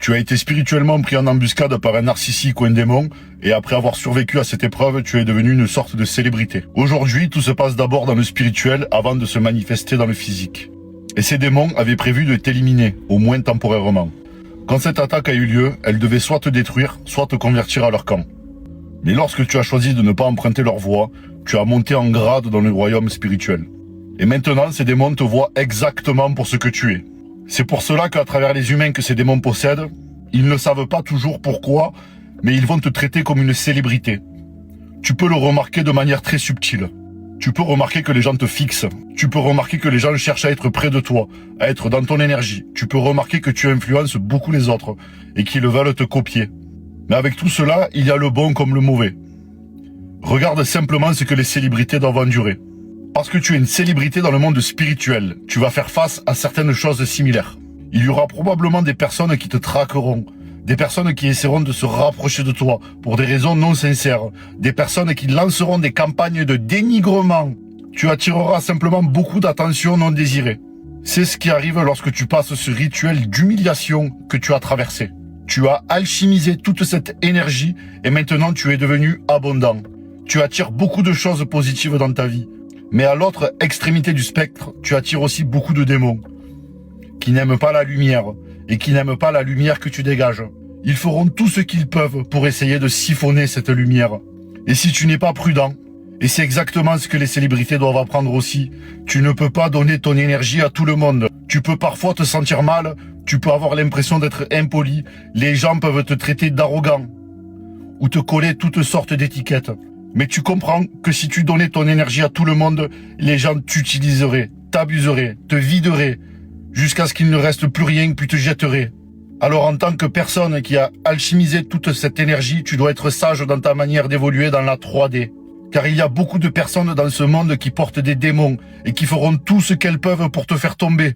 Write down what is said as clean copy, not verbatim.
Tu as été spirituellement pris en embuscade par un narcissique ou un démon, et après avoir survécu à cette épreuve, tu es devenu une sorte de célébrité. Aujourd'hui, tout se passe d'abord dans le spirituel avant de se manifester dans le physique. Et ces démons avaient prévu de t'éliminer, au moins temporairement. Quand cette attaque a eu lieu, elle devait soit te détruire, soit te convertir à leur camp. Mais lorsque tu as choisi de ne pas emprunter leur voie, tu as monté en grade dans le royaume spirituel. Et maintenant, ces démons te voient exactement pour ce que tu es. C'est pour cela qu'à travers les humains que ces démons possèdent, ils ne savent pas toujours pourquoi, mais ils vont te traiter comme une célébrité. Tu peux le remarquer de manière très subtile. Tu peux remarquer que les gens te fixent. Tu peux remarquer que les gens cherchent à être près de toi, à être dans ton énergie. Tu peux remarquer que tu influences beaucoup les autres et qu'ils veulent te copier. Mais avec tout cela, il y a le bon comme le mauvais. Regarde simplement ce que les célébrités doivent endurer. Parce que tu es une célébrité dans le monde spirituel, tu vas faire face à certaines choses similaires. Il y aura probablement des personnes qui te traqueront, des personnes qui essaieront de se rapprocher de toi pour des raisons non sincères, des personnes qui lanceront des campagnes de dénigrement. Tu attireras simplement beaucoup d'attention non désirée. C'est ce qui arrive lorsque tu passes ce rituel d'humiliation que tu as traversé. Tu as alchimisé toute cette énergie et maintenant tu es devenu abondant. Tu attires beaucoup de choses positives dans ta vie. Mais à l'autre extrémité du spectre, tu attires aussi beaucoup de démons qui n'aiment pas la lumière et qui n'aiment pas la lumière que tu dégages. Ils feront tout ce qu'ils peuvent pour essayer de siphonner cette lumière. Et si tu n'es pas prudent, et c'est exactement ce que les célébrités doivent apprendre aussi, tu ne peux pas donner ton énergie à tout le monde. Tu peux parfois te sentir mal, tu peux avoir l'impression d'être impoli, les gens peuvent te traiter d'arrogant ou te coller toutes sortes d'étiquettes. Mais tu comprends que si tu donnais ton énergie à tout le monde, les gens t'utiliseraient, t'abuseraient, te videraient, jusqu'à ce qu'il ne reste plus rien puis te jetteraient. Alors en tant que personne qui a alchimisé toute cette énergie, tu dois être sage dans ta manière d'évoluer dans la 3D. Car il y a beaucoup de personnes dans ce monde qui portent des démons et qui feront tout ce qu'elles peuvent pour te faire tomber.